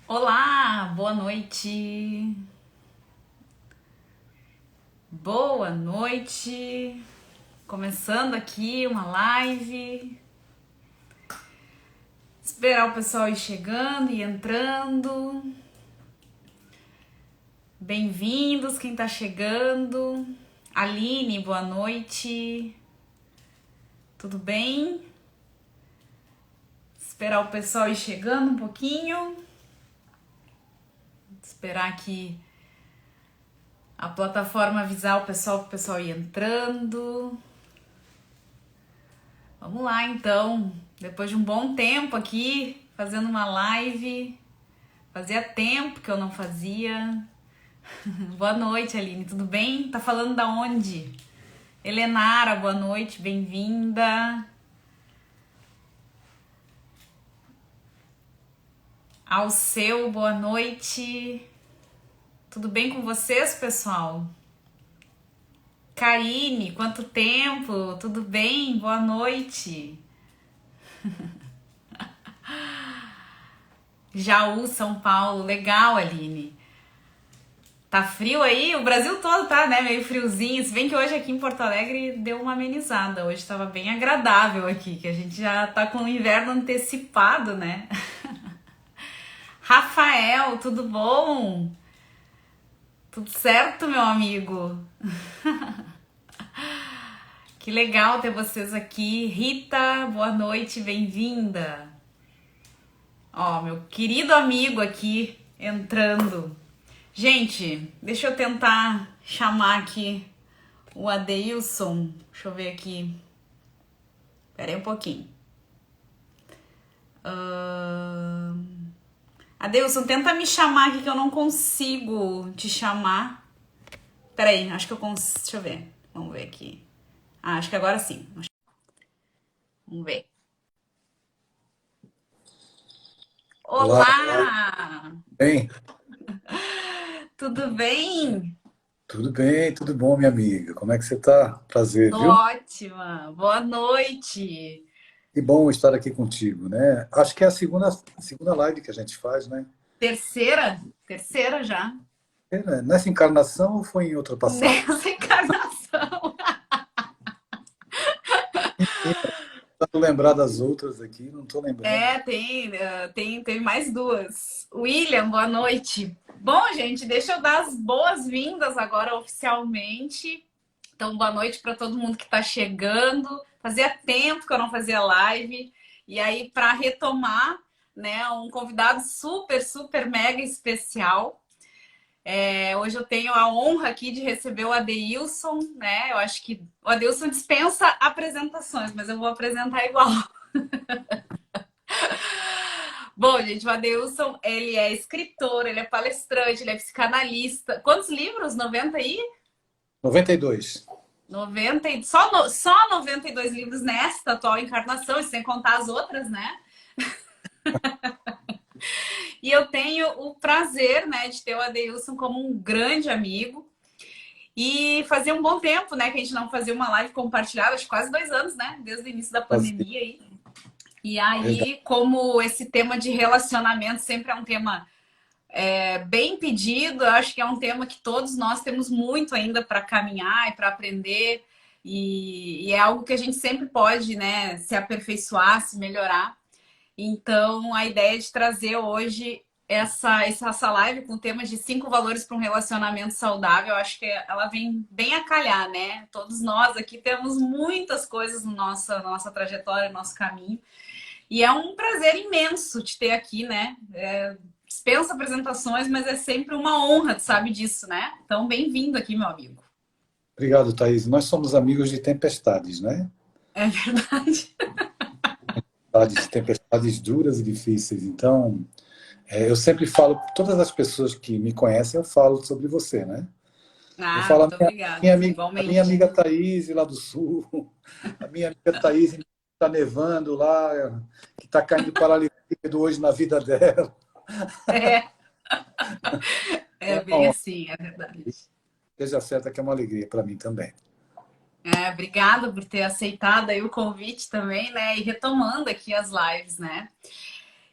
Olá, boa noite. Boa noite. Começando aqui uma live. Esperar o pessoal ir chegando e entrando. Bem-vindos quem tá chegando. Aline, boa noite. Tudo bem? Esperar o pessoal ir chegando um pouquinho. Esperar aqui a plataforma avisar o pessoal para o pessoal ir entrando. Vamos lá então, depois de um bom tempo aqui, fazendo uma live. Fazia tempo que eu não fazia. Boa noite, Aline, tudo bem? Tá falando da onde? Helenara, boa noite, bem-vinda. Alceu, boa noite. Tudo bem com vocês, pessoal? Karine, quanto tempo? Tudo bem? Boa noite. Jaú, São Paulo, legal, Aline. Tá frio aí? O Brasil todo tá, né? Meio friozinho. Se bem que hoje aqui em Porto Alegre deu uma amenizada. Hoje tava bem agradável aqui, que a gente já tá com o inverno antecipado, né? Rafael, tudo bom? Tudo certo, meu amigo? Que legal ter vocês aqui. Rita, boa noite, bem-vinda. Ó, meu querido amigo aqui entrando. Gente, deixa eu tentar chamar aqui o Adeilson. Deixa eu ver aqui. Pera aí um pouquinho. Adeilson, tenta me chamar aqui que eu não consigo te chamar. Pera aí, acho que eu consigo. Deixa eu ver. Vamos ver aqui. Acho que agora sim. Vamos ver. Olá, Olá! bem? Tudo bem? Tudo bem, tudo bom, minha amiga? Como é que você tá? Prazer, Tô viu? ótima. Boa noite. Que bom estar aqui contigo, né? Acho que é a segunda live que a gente faz, né? Terceira? Terceira já. Nessa encarnação ou foi em outra passada? Nessa encarnação. Tentando lembrar das outras aqui, não estou lembrando. Tem mais duas. William, boa noite. Bom, gente, deixa eu dar as boas-vindas agora oficialmente. Então, boa noite para todo mundo que está chegando. Fazia tempo que eu não fazia live. E aí, para retomar, né, um convidado super, super mega especial. Hoje eu tenho a honra aqui de receber o Adeilson, né? Eu acho que o Adeilson dispensa apresentações, mas eu vou apresentar igual. Bom, gente, o Adeilson, ele é escritor, ele é palestrante, ele é psicanalista. Quantos livros? 90 aí? 92. 90 e... Só 92 livros nesta atual encarnação, e sem contar as outras, né? E eu tenho o prazer, né, de ter o Adeilson como um grande amigo. E fazia um bom tempo, né, que a gente não fazia uma live compartilhada, acho que quase 2 anos, né? Desde o início da Fazia, pandemia aí. E verdade. aí, como esse tema de relacionamento sempre é um tema bem pedido, eu acho que é um tema que todos nós temos muito ainda para caminhar e para aprender. E é algo que a gente sempre pode, né, se aperfeiçoar, se melhorar. Então, a ideia de trazer hoje essa live com temas de 5 valores para um relacionamento saudável, eu acho que ela vem bem a calhar, né? Todos nós aqui temos muitas coisas na nossa trajetória, no nosso caminho. E é um prazer imenso te ter aqui, né? Dispensa apresentações, mas é sempre uma honra, tu sabe disso, né? Então, bem-vindo aqui, meu amigo. Obrigado, Thaís. Nós somos amigos de tempestades, né? É verdade. Tempestades duras e difíceis. Então, eu sempre falo, todas as pessoas que me conhecem, eu falo sobre você, né? Eu Ah, falo muito obrigada. a minha Igualmente. amiga Thaís lá do Sul, a minha amiga Thaís que está nevando lá, que está caindo paralelepípedo hoje na vida dela. É, Então é é uma bem honra. assim, é verdade. Esteja certa que é uma alegria para mim também. Obrigada por ter aceitado aí o convite também, né? E retomando aqui as lives, né?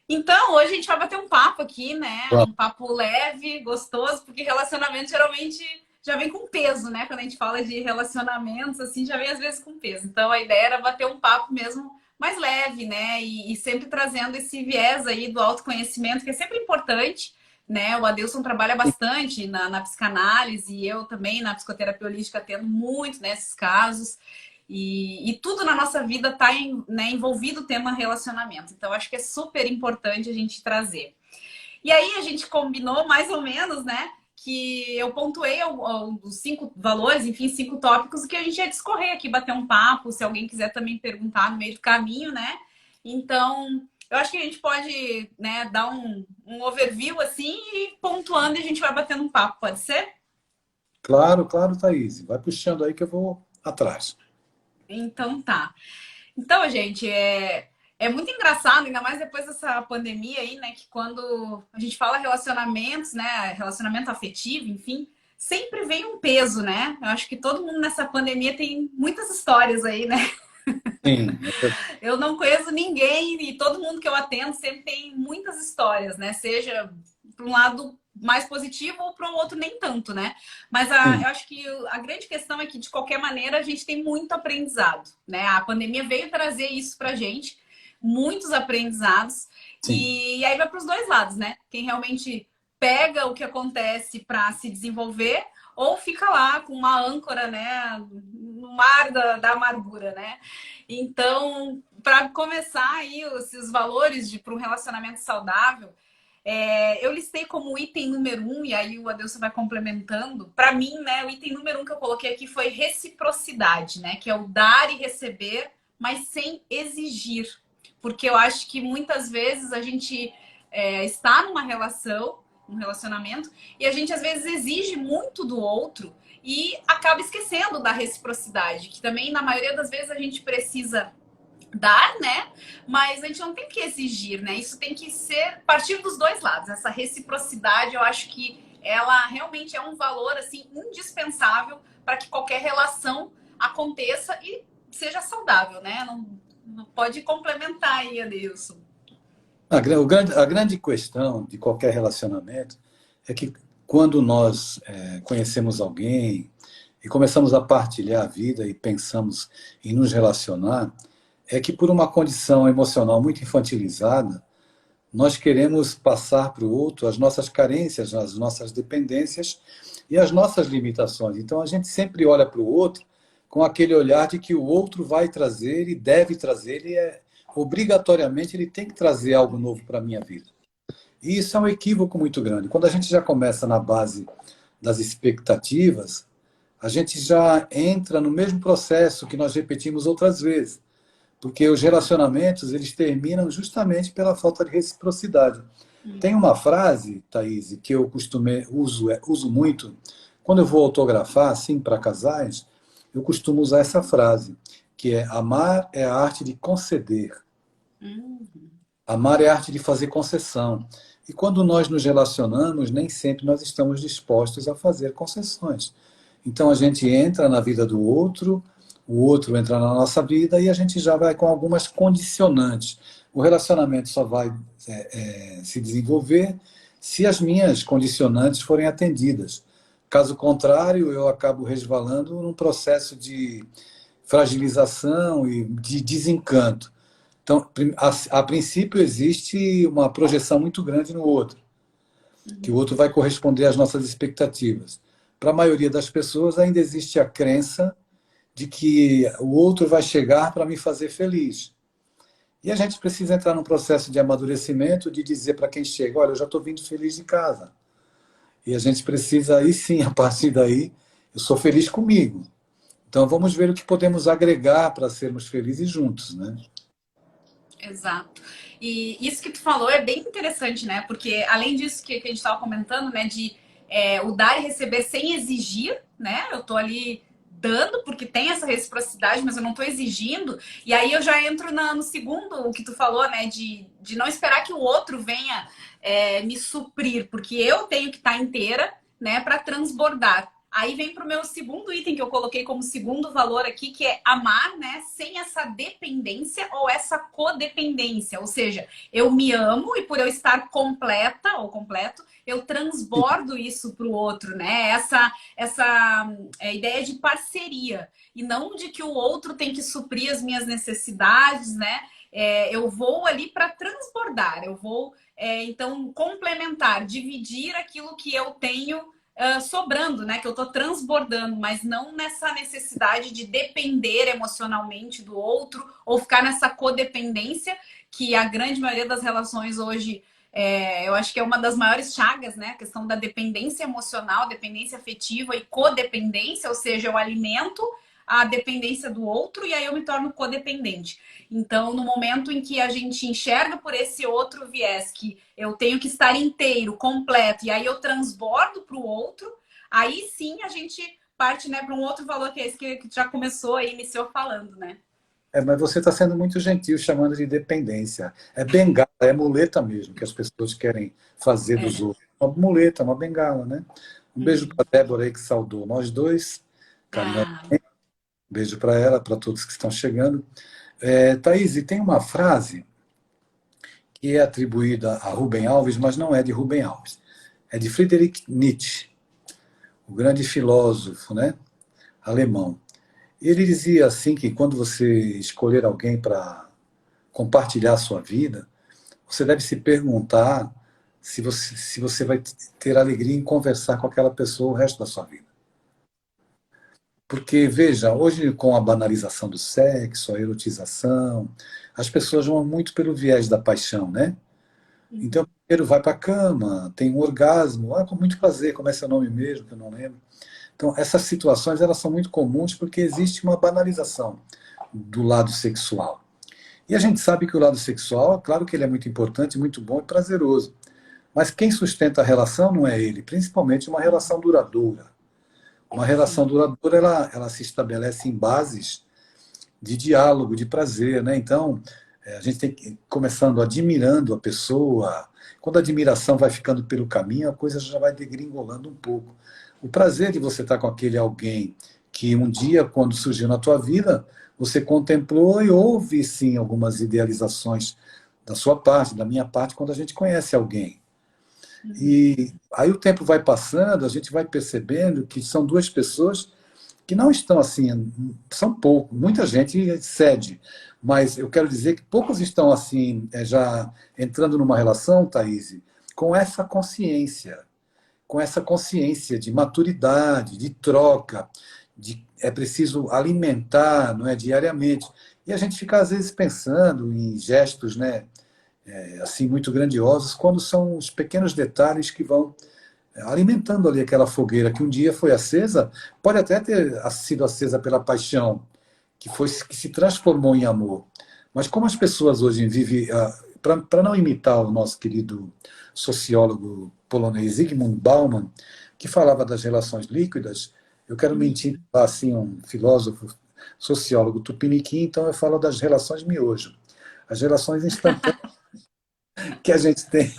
Então, hoje a gente vai bater um papo aqui, né? Vamos. Um papo leve, gostoso, porque relacionamento geralmente já vem com peso, né? Quando a gente fala de relacionamentos, assim, já vem às vezes com peso. Então, a ideia era bater um papo mesmo mais leve, né? E sempre trazendo esse viés aí do autoconhecimento, que é sempre importante, né? O Adilson trabalha bastante na psicanálise e eu também na psicoterapia holística atendo muito nesses casos. E tudo na nossa vida está envolvido o tema relacionamento. Então, acho que é super importante a gente trazer. E aí, a gente combinou mais ou menos, né? Que eu pontuei os 5 valores, enfim, 5 tópicos que a gente ia discorrer aqui, bater um papo, se alguém quiser também perguntar no meio do caminho, né? Então, eu acho que a gente pode, né, dar um overview assim e pontuando e a gente vai batendo um papo, pode ser? Claro, claro, Thaís. Vai puxando aí que eu vou atrás. Então tá. Então, gente, é muito engraçado, ainda mais depois dessa pandemia aí, né? Que quando a gente fala relacionamentos, né? Relacionamento afetivo, enfim, sempre vem um peso, né? Eu acho que todo mundo nessa pandemia tem muitas histórias aí, né? Sim, Eu não conheço ninguém e todo mundo que eu atendo sempre tem muitas histórias, né? Seja para um lado mais positivo ou para o outro nem tanto, né? Mas sim, eu acho que a grande questão é que, de qualquer maneira, a gente tem muito aprendizado, né? A pandemia veio trazer isso para a gente, muitos aprendizados, sim. e aí vai para os dois lados, né? Quem realmente pega o que acontece para se desenvolver ou fica lá com uma âncora, né? No mar da amargura, né? Então, para começar aí os valores para um relacionamento saudável, eu listei como item número 1, e aí o Adilson vai complementando. Para mim, né, o item número 1 que eu coloquei aqui foi reciprocidade, né? Que é o dar e receber, mas sem exigir. Porque eu acho que muitas vezes a gente está numa relação, um relacionamento, e a gente às vezes exige muito do outro e acaba esquecendo da reciprocidade, que também na maioria das vezes a gente precisa dar, né? Mas a gente não tem que exigir, né? Isso tem que ser partir dos dois lados. Essa reciprocidade, eu acho que ela realmente é um valor assim indispensável para que qualquer relação aconteça e seja saudável, né? Não pode complementar aí, Adilson. A grande questão de qualquer relacionamento é que quando nós conhecemos alguém e começamos a partilhar a vida e pensamos em nos relacionar, é que por uma condição emocional muito infantilizada, nós queremos passar para o outro as nossas carências, as nossas dependências e as nossas limitações. Então a gente sempre olha para o outro com aquele olhar de que o outro vai trazer e deve trazer, obrigatoriamente ele tem que trazer algo novo para a minha vida. E isso é um equívoco muito grande. Quando a gente já começa na base das expectativas, a gente já entra no mesmo processo que nós repetimos outras vezes, porque os relacionamentos eles terminam justamente pela falta de reciprocidade. Tem uma frase, Thaís, que eu uso muito, quando eu vou autografar, assim, para casais, eu costumo usar essa frase, que é amar é a arte de conceder, Hum. amar é a arte de fazer concessão. E quando nós nos relacionamos, nem sempre nós estamos dispostos a fazer concessões. Então a gente entra na vida do outro, o outro entra na nossa vida e a gente já vai com algumas condicionantes. O relacionamento só vai se desenvolver se as minhas condicionantes forem atendidas. Caso contrário, eu acabo resvalando num processo de fragilização e de desencanto. Então, a princípio, existe uma projeção muito grande no outro, que o outro vai corresponder às nossas expectativas. Para a maioria das pessoas, ainda existe a crença de que o outro vai chegar para me fazer feliz. E a gente precisa entrar num processo de amadurecimento, de dizer para quem chega, olha, eu já estou vindo feliz de casa. E a gente precisa, aí sim, a partir daí, eu sou feliz comigo. Então vamos ver o que podemos agregar para sermos felizes juntos, né? Exato. E isso que tu falou é bem interessante, né? Porque além disso que a gente estava comentando, né? De o dar e receber sem exigir, né? Eu tô ali dando porque tem essa reciprocidade, mas eu não tô exigindo. E aí eu já entro no segundo, o que tu falou, né? De não esperar que o outro venha me suprir, porque eu tenho que estar inteira, né? Para transbordar. Aí vem para o meu segundo item que eu coloquei como segundo valor aqui, que é amar, né? Sem essa dependência ou essa codependência. Ou seja, eu me amo e por eu estar completa ou completo, eu transbordo isso para o outro, né? Essa ideia de parceria e não de que o outro tem que suprir as minhas necessidades, né? Eu vou ali para transbordar, eu vou então complementar, dividir aquilo que eu tenho sobrando, né? Que eu estou transbordando, mas não nessa necessidade de depender emocionalmente do outro ou ficar nessa codependência que a grande maioria das relações hoje eu acho que é uma das maiores chagas, né? A questão da dependência emocional, dependência afetiva e codependência, ou seja, eu alimento a dependência do outro e aí eu me torno codependente. Então, no momento em que a gente enxerga por esse outro viés que eu tenho que estar inteiro, completo, e aí eu transbordo para o outro, aí sim a gente parte, né, para um outro valor que é esse que já começou aí, iniciou falando, né? Mas você está sendo muito gentil chamando de dependência. É bengala, é muleta mesmo, que as pessoas querem fazer dos É. outros. Uma muleta, uma bengala, né? Um beijo Uhum. para a Débora aí que saudou nós dois, carinhoso. Ah, Beijo para ela, para todos que estão chegando. Thaís, e tem uma frase que é atribuída a Rubem Alves, mas não é de Rubem Alves. É de Friedrich Nietzsche, o grande filósofo, né, alemão. Ele dizia assim que quando você escolher alguém para compartilhar a sua vida, você deve se perguntar se você vai ter alegria em conversar com aquela pessoa o resto da sua vida. Porque, veja, hoje com a banalização do sexo, a erotização, as pessoas vão muito pelo viés da paixão, né? Então, uhum. primeiro vai para a cama, tem um orgasmo, com muito prazer, como é seu nome mesmo, que eu não lembro. Então, essas situações elas são muito comuns porque existe uma banalização do lado sexual. E a gente sabe que o lado sexual, claro que ele é muito importante, muito bom e prazeroso. Mas quem sustenta a relação não é ele, principalmente uma relação duradoura. Uma relação Sim. duradoura, ela se estabelece em bases de diálogo, de prazer, né? Então, a gente tem que ir começando admirando a pessoa. Quando a admiração vai ficando pelo caminho, a coisa já vai degringolando um pouco. O prazer de você estar com aquele alguém que um dia, quando surgiu na tua vida, você contemplou e houve, sim, algumas idealizações da sua parte, da minha parte, quando a gente conhece alguém. Uhum. E aí o tempo vai passando, a gente vai percebendo que são duas pessoas que não estão assim, são poucos, muita gente cede, mas eu quero dizer que poucos estão assim, já entrando numa relação, Thaís, com essa consciência de maturidade, de troca, é preciso alimentar, não é, diariamente. E a gente fica às vezes pensando em gestos, né, assim muito grandiosos, quando são os pequenos detalhes que vão alimentando ali aquela fogueira que um dia foi acesa, pode até ter sido acesa pela paixão, que se transformou em amor. Mas como as pessoas hoje vivem, para não imitar o nosso querido sociólogo polonês Zygmunt Bauman, que falava das relações líquidas, eu quero mentir assim um filósofo, sociólogo tupiniquim, então eu falo das relações miojo, as relações instantâneas que a gente tem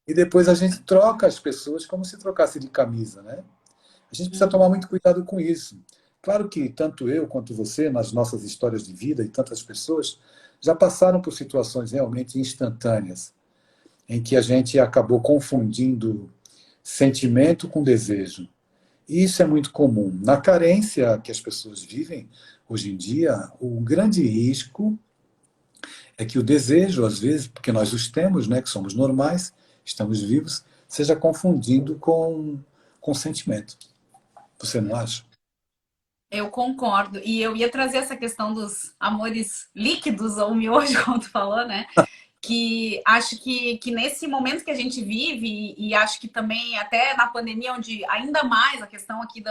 e depois a gente troca as pessoas como se trocasse de camisa, né? A gente precisa tomar Uhum. muito cuidado com isso. Claro que tanto eu quanto você, nas nossas histórias de vida, e tantas pessoas, já passaram por situações realmente instantâneas, em que a gente acabou confundindo sentimento com desejo. E isso é muito comum. Na carência que as pessoas vivem hoje em dia, o grande risco é que o desejo, às vezes, porque nós os temos, né, que somos normais, estamos vivos, seja confundido com sentimento. Você não acha? Eu concordo. E eu ia trazer essa questão dos amores líquidos ou miojo, como tu falou, né? Que acho que nesse momento que a gente vive, e acho que também até na pandemia, onde ainda mais a questão aqui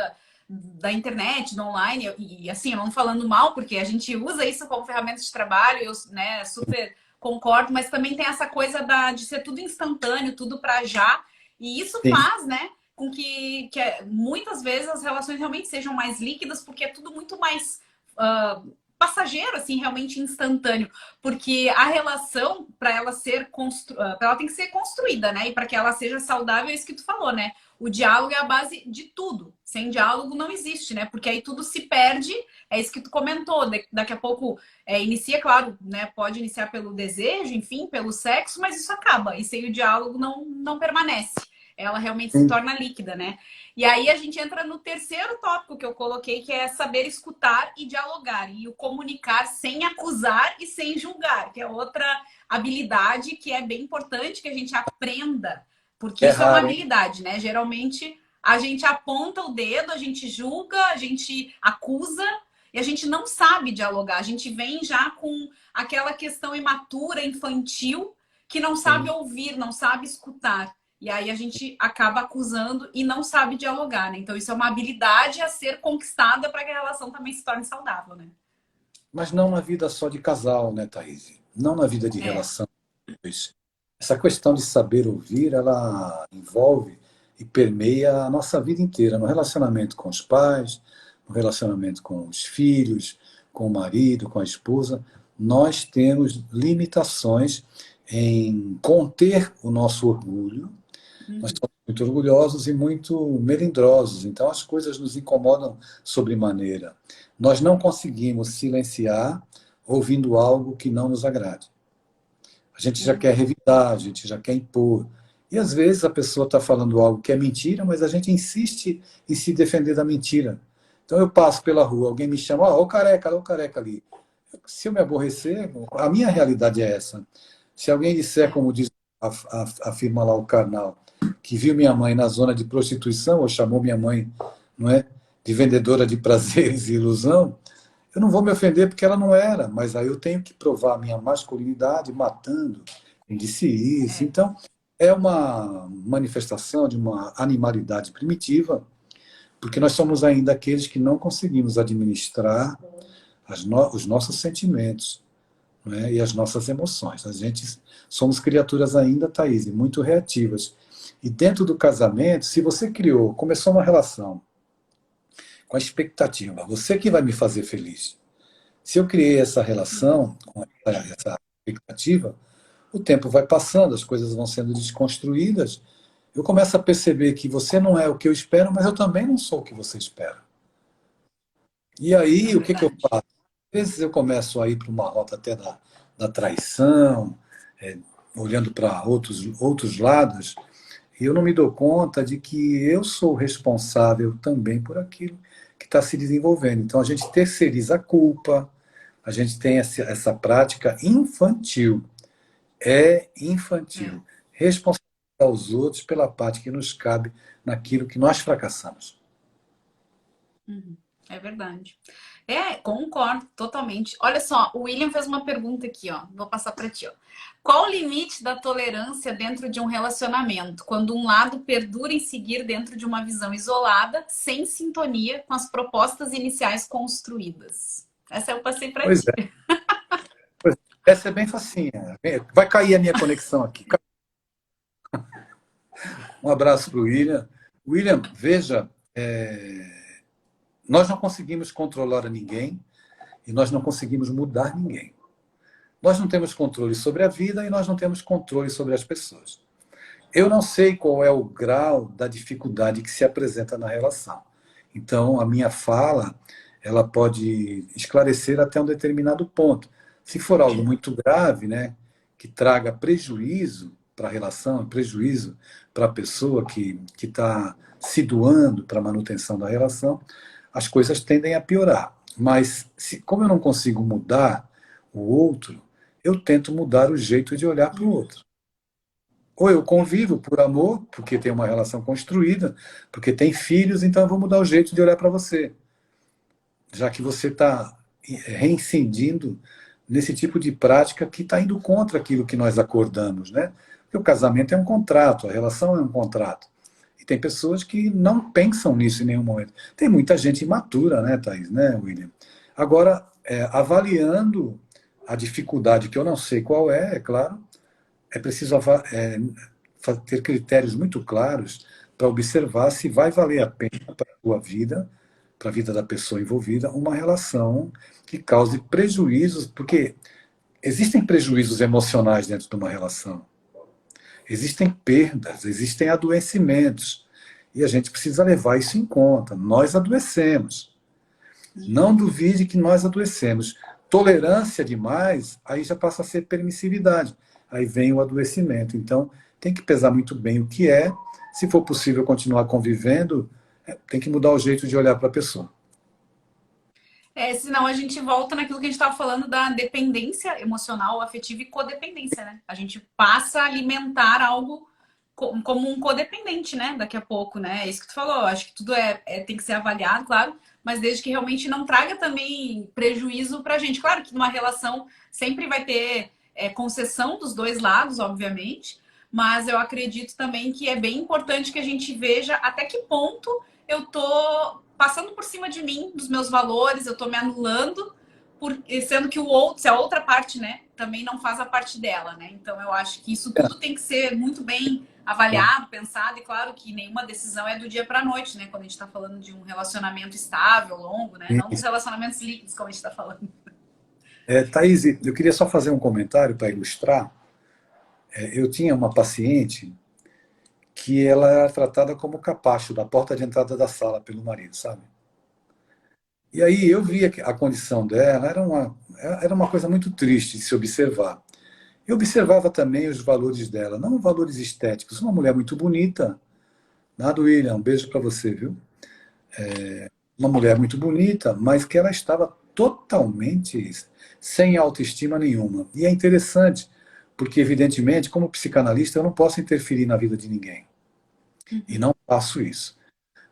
da internet, do online, e assim, eu não falando mal, porque a gente usa isso como ferramenta de trabalho, eu né, super concordo, mas também tem essa coisa de ser tudo instantâneo, tudo para já, e isso Sim. faz, né, com que muitas vezes as relações realmente sejam mais líquidas, porque é tudo muito mais passageiro, assim, realmente instantâneo, porque a relação, para ela ser ela tem que ser construída, né? E para que ela seja saudável, é isso que tu falou, né? O diálogo é a base de tudo. Sem diálogo não existe, né? Porque aí tudo se perde. É isso que tu comentou. Daqui a pouco inicia, claro, né? Pode iniciar pelo desejo, enfim, pelo sexo, mas isso acaba. E sem o diálogo não permanece. Ela realmente se torna líquida, né? E aí a gente entra no terceiro tópico que eu coloquei, que é saber escutar e dialogar. E o comunicar sem acusar e sem julgar, que é outra habilidade que é bem importante que a gente aprenda. Porque É isso é uma raro, hein? habilidade, né? Geralmente a gente aponta o dedo, a gente julga, a gente acusa e a gente não sabe dialogar. A gente vem já com aquela questão imatura, infantil, que não sabe Sim. ouvir, não sabe escutar. E aí a gente acaba acusando e não sabe dialogar, né? Então isso é uma habilidade a ser conquistada para que a relação também se torne saudável, né? Mas não na vida só de casal, né, Thaís? Não na vida de É. relação. Essa questão de saber ouvir, ela envolve e permeia a nossa vida inteira, no relacionamento com os pais, no relacionamento com os filhos, com o marido, com a esposa. Nós temos limitações em conter o nosso orgulho. Nós Uhum. somos muito orgulhosos e muito melindrosos, então as coisas nos incomodam sobremaneira. Nós não conseguimos silenciar ouvindo algo que não nos agrade. A gente já quer Uhum. revidar, a gente já quer impor. E às vezes a pessoa está falando algo que é mentira, mas a gente insiste em se defender da mentira. Então eu passo pela rua, alguém me chama, ó, o careca ali. Se eu me aborrecer, a minha realidade é essa. Se alguém disser, como diz, afirma lá o Karnal, que viu minha mãe na zona de prostituição, ou chamou minha mãe, não é, de vendedora de prazeres e ilusão, eu não vou me ofender porque ela não era, mas aí eu tenho que provar a minha masculinidade matando, quem disse isso. É. Então, é uma manifestação de uma animalidade primitiva, porque nós somos ainda aqueles que não conseguimos administrar os nossos sentimentos, né, e as nossas emoções. A gente somos criaturas ainda, Thaís, muito reativas. E dentro do casamento, se você criou, começou uma relação com a expectativa, você que vai me fazer feliz. Se eu criei essa relação, com essa expectativa, o tempo vai passando, as coisas vão sendo desconstruídas, eu começo a perceber que você não é o que eu espero, mas eu também não sou o que você espera. E É aí, o que, que eu verdade. faço? Às vezes eu começo a ir para uma rota até da traição, é, olhando para outros lados, e eu não me dou conta de que eu sou responsável também por aquilo que está se desenvolvendo. Então a gente terceiriza a culpa, a gente tem essa prática infantil. É É. infantil. Responsabilizar os outros pela parte que nos cabe naquilo que nós fracassamos. Uhum. É verdade. É, concordo totalmente. Olha só, o William fez uma pergunta aqui, ó. Vou passar para ti, ó. Qual o limite da tolerância dentro de um relacionamento, quando um lado perdura em seguir dentro de uma visão isolada, sem sintonia com as propostas iniciais construídas? Essa eu passei para Pois ti. é. Pois é. Essa é bem facinha. Vai cair a minha conexão aqui. Um abraço para o William. William, veja, nós não conseguimos controlar ninguém e nós não conseguimos mudar ninguém. Nós não temos controle sobre a vida e nós não temos controle sobre as pessoas. Eu não sei qual é o grau da dificuldade que se apresenta na relação. Então, a minha fala, ela pode esclarecer até um determinado ponto. Se for algo muito grave, né, que traga prejuízo para a relação, prejuízo para a pessoa que está se doando para a manutenção da relação, as coisas tendem a piorar. Mas, como eu não consigo mudar o outro, eu tento mudar o jeito de olhar para o outro. Ou eu convivo por amor, porque tem uma relação construída, porque tem filhos, então eu vou mudar o jeito de olhar para você, já que você está reincidindo nesse tipo de prática que está indo contra aquilo que nós acordamos, né? Porque o casamento é um contrato, a relação é um contrato. E tem pessoas que não pensam nisso em nenhum momento. Tem muita gente imatura, né, Thaís, né, William? Agora, avaliando a dificuldade, que eu não sei qual é claro, é preciso ter critérios muito claros para observar se vai valer a pena para a tua vida para a vida da pessoa envolvida, uma relação que cause prejuízos, porque existem prejuízos emocionais dentro de uma relação. Existem perdas, existem adoecimentos. E a gente precisa levar isso em conta. Nós adoecemos. Não duvide que nós adoecemos. Tolerância demais, aí já passa a ser permissividade. Aí vem o adoecimento. Então, tem que pesar muito bem o que é. Se for possível continuar convivendo, tem que mudar o jeito de olhar para a pessoa. Senão a gente volta naquilo que a gente estava falando da dependência emocional, afetiva e codependência, né? A gente passa a alimentar algo como um codependente, né? Daqui a pouco, né? É isso que tu falou. Acho que tudo tem que ser avaliado, claro, mas desde que realmente não traga também prejuízo pra gente. Claro que numa relação sempre vai ter concessão dos dois lados, obviamente, mas eu acredito também que é bem importante que a gente veja até que ponto eu tô passando por cima de mim, dos meus valores, eu tô me anulando, sendo que o outro, se a outra parte, né, também não faz a parte dela, né? Então eu acho que isso tudo tem que ser muito bem avaliado, pensado, e claro que nenhuma decisão é do dia para a noite, né? Quando a gente está falando de um relacionamento estável, longo, né? Não dos relacionamentos líquidos, como a gente está falando. Thaís, eu queria só fazer um comentário para ilustrar. Eu tinha uma paciente que ela era tratada como capacho da porta de entrada da sala pelo marido, sabe? E aí eu via que a condição dela era uma coisa muito triste de se observar. Eu observava também os valores dela, não valores estéticos. Uma mulher muito bonita. Nada, William, um beijo para você, viu? Uma mulher muito bonita, mas que ela estava totalmente sem autoestima nenhuma. E é interessante, porque, evidentemente, como psicanalista, eu não posso interferir na vida de ninguém. E não faço isso.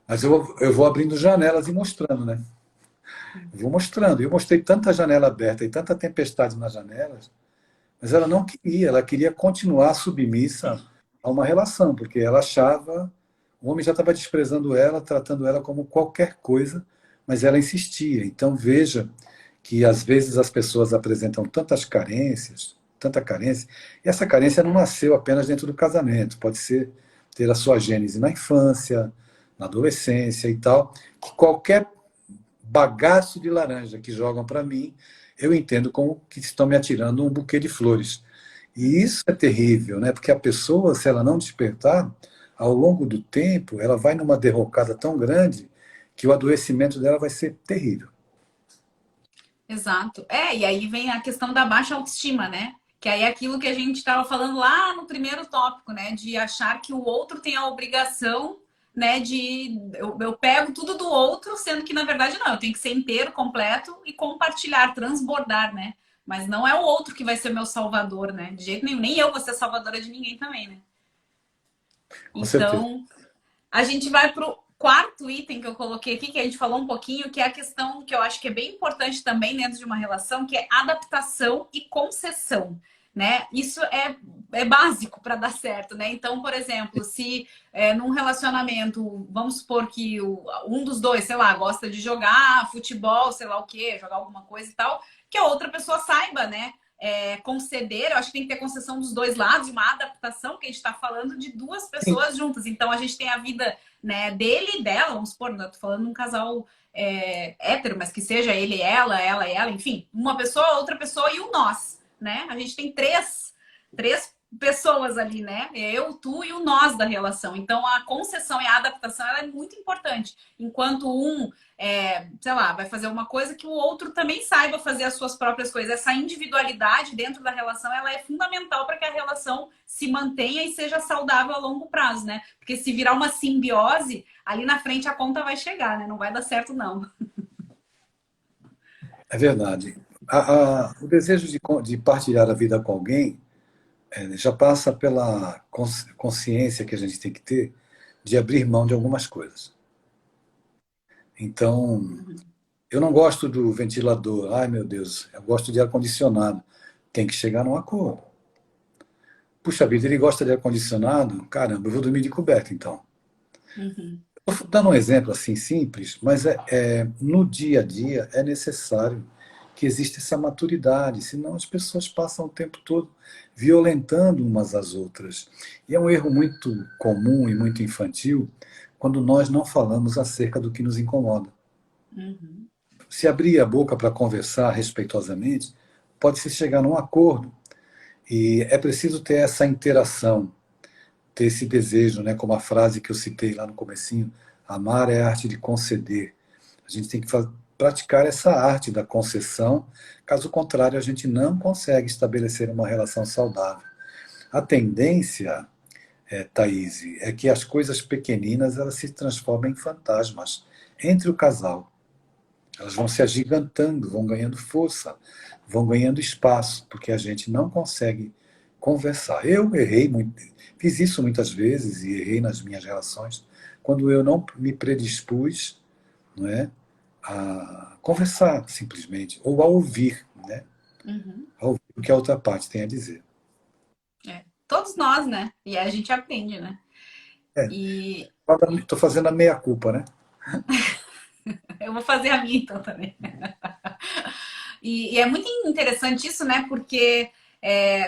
Mas eu vou abrindo janelas e mostrando, né? Eu vou mostrando. Eu mostrei tanta janela aberta e tanta tempestade nas janelas, mas ela não queria, ela queria continuar submissa a uma relação, porque ela achava, o homem já estava desprezando ela, tratando ela como qualquer coisa, mas ela insistia. Então veja que às vezes as pessoas apresentam tantas carências, tanta carência, e essa carência não nasceu apenas dentro do casamento, pode ser ter a sua gênese na infância, na adolescência e tal, que qualquer bagaço de laranja que jogam para mim, eu entendo como que estão me atirando um buquê de flores. E isso é terrível, né? Porque a pessoa, se ela não despertar, ao longo do tempo, ela vai numa derrocada tão grande que o adoecimento dela vai ser terrível. Exato. E aí vem a questão da baixa autoestima, né? Que aí é aquilo que a gente estava falando lá no primeiro tópico, né? De achar que o outro tem a obrigação, né? Eu pego tudo do outro, sendo que na verdade não, eu tenho que ser inteiro, completo e compartilhar, transbordar, né? Mas não é o outro que vai ser meu salvador, né? De jeito nenhum. Nem eu vou ser salvadora de ninguém também, né? Com certeza. Então, a gente vai para o quarto item que eu coloquei aqui, que a gente falou um pouquinho, que é a questão que eu acho que é bem importante também dentro de uma relação, que é adaptação e concessão, né? Isso é básico para dar certo, né? Então, por exemplo, se num relacionamento, vamos supor que um dos dois, sei lá, gosta de jogar futebol, sei lá o quê, jogar alguma coisa e tal, que a outra pessoa saiba, né? Conceder, eu acho que tem que ter concessão dos dois lados, uma adaptação, que a gente está falando de duas Sim. pessoas juntas. Então a gente tem a vida, né, dele e dela, vamos supor, não tô falando de um casal hétero, mas que seja ele e ela e ela, enfim, uma pessoa, outra pessoa e o nós, né? A gente tem três pessoas ali, né? Eu, tu e o nós da relação. Então a concessão e a adaptação ela é muito importante. Enquanto sei lá, vai fazer uma coisa que o outro também saiba fazer as suas próprias coisas. Essa individualidade dentro da relação, ela é fundamental para que a relação se mantenha e seja saudável a longo prazo, né? Porque se virar uma simbiose, ali na frente a conta vai chegar, né? Não vai dar certo, não. É verdade. O desejo de partilhar a vida com alguém já passa pela consciência que a gente tem que ter de abrir mão de algumas coisas. Então, eu não gosto do ventilador, ai meu Deus, eu gosto de ar-condicionado. Tem que chegar num acordo. Puxa vida, ele gosta de ar-condicionado? Caramba, eu vou dormir de coberta então. Uhum. Estou dando um exemplo assim simples, mas no dia a dia é necessário que exista essa maturidade, senão as pessoas passam o tempo todo violentando umas às outras. E é um erro muito comum e muito infantil quando nós não falamos acerca do que nos incomoda. Uhum. Se abrir a boca para conversar respeitosamente, pode-se chegar num acordo. E é preciso ter essa interação, ter esse desejo, né? Como a frase que eu citei lá no comecinho, amar é a arte de conceder. A gente tem que praticar essa arte da concessão, caso contrário, a gente não consegue estabelecer uma relação saudável. A tendência, Thaís, é que as coisas pequeninas elas se transformem em fantasmas entre o casal. Elas vão se agigantando, vão ganhando força, vão ganhando espaço, porque a gente não consegue conversar. Eu errei muito, fiz isso muitas vezes e errei nas minhas relações, quando eu não me predispus, não é, a conversar simplesmente, ou a ouvir, né, Uhum. a ouvir o que a outra parte tem a dizer. É. Todos nós, né? E a gente aprende, né? E Estou fazendo a meia-culpa, né? eu vou fazer a minha então também. E é muito interessante isso, né? Porque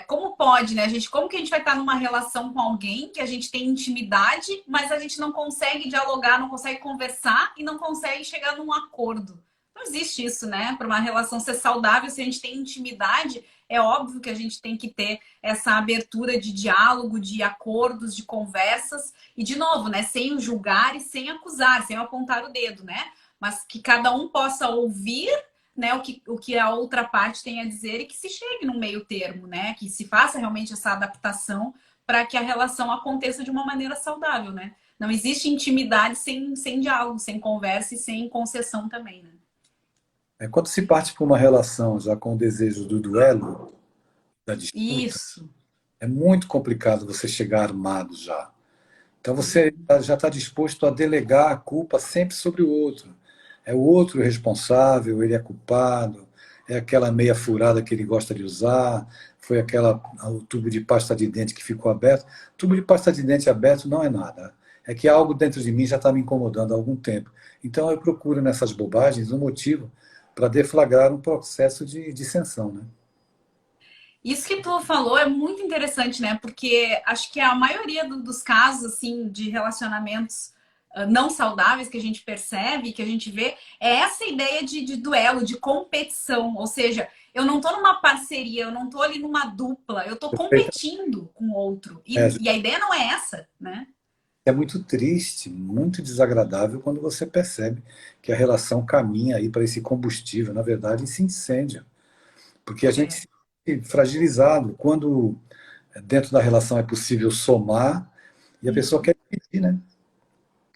como pode, né? Como que a gente vai estar numa relação com alguém que a gente tem intimidade, mas a gente não consegue dialogar, não consegue conversar e não consegue chegar num acordo? Não existe isso, né? Para uma relação ser saudável, se a gente tem intimidade, é óbvio que a gente tem que ter essa abertura de diálogo, de acordos, de conversas, e de novo, né? Sem julgar e sem acusar, sem apontar o dedo, né? Mas que cada um possa ouvir, né, o que a outra parte tem a dizer e que se chegue no meio termo, né? Que se faça realmente essa adaptação para que a relação aconteça de uma maneira saudável, né? Não existe intimidade sem diálogo, sem conversa e sem concessão também, né? Quando se parte para uma relação já com o desejo do duelo, da disputa, Isso. é muito complicado você chegar armado já. Então você Uhum. já está disposto a delegar a culpa sempre sobre o outro. É o outro o responsável, ele é culpado, é aquela meia furada que ele gosta de usar, foi o tubo de pasta de dente que ficou aberto. Tubo de pasta de dente aberto não é nada. É que algo dentro de mim já está me incomodando há algum tempo. Então eu procuro nessas bobagens um motivo para deflagrar um processo de dissensão, né? Isso que tu falou é muito interessante, né? Porque acho que a maioria dos casos, assim, de relacionamentos não saudáveis que a gente percebe, que a gente vê, é essa ideia de duelo, de competição. Ou seja, eu não tô numa parceria, eu não tô ali numa dupla, eu tô Perfeito. competindo com o outro. É, E a ideia não é essa, né? é muito triste, muito desagradável quando você percebe que a relação caminha aí para esse combustível, na verdade, esse incêndio. Porque a gente É, se sente fragilizado quando dentro da relação é possível somar e a pessoa uhum, quer dividir, né?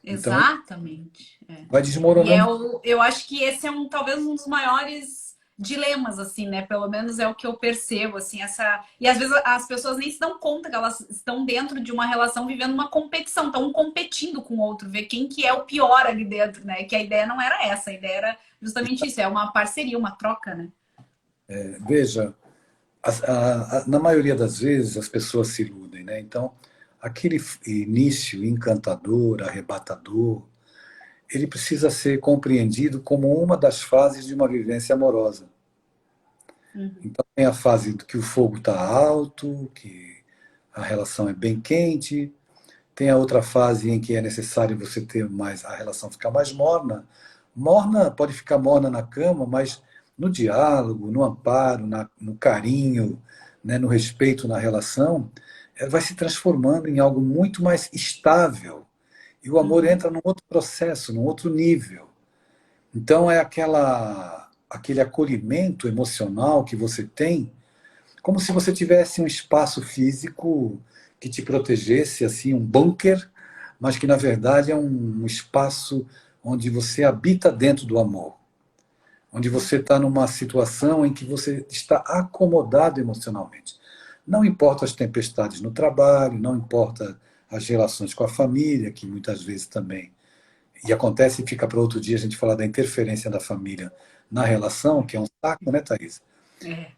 Então exatamente. É. vai E desmoronando. eu acho que esse é talvez um dos maiores dilemas, assim, né? Pelo menos é o que eu percebo, assim, essa. E às vezes as pessoas nem se dão conta que elas estão dentro de uma relação vivendo uma competição, estão competindo com o outro, ver quem que é o pior ali dentro, né? Que a ideia não era essa, a ideia era justamente isso, é uma parceria, uma troca, né? Veja, na maioria das vezes as pessoas se iludem, né? Então aquele início encantador, arrebatador, ele precisa ser compreendido como uma das fases de uma vivência amorosa. Uhum. Então tem a fase que o fogo está alto, que a relação é bem quente, tem a outra fase em que é necessário você ter mais, a relação ficar mais morna. Morna pode ficar morna na cama, mas no diálogo, no amparo, no carinho, né, no respeito na relação, ela vai se transformando em algo muito mais estável. E o amor Uhum. entra num outro processo, num outro nível. Então é aquele acolhimento emocional que você tem, como se você tivesse um espaço físico que te protegesse, assim, um bunker, mas que na verdade é um espaço onde você habita dentro do amor, onde você está numa situação em que você está acomodado emocionalmente. Não importa as tempestades no trabalho, não importa as relações com a família, que muitas vezes também. E acontece e fica para outro dia a gente falar da interferência da família na relação, que é um saco, né, Thaís? É.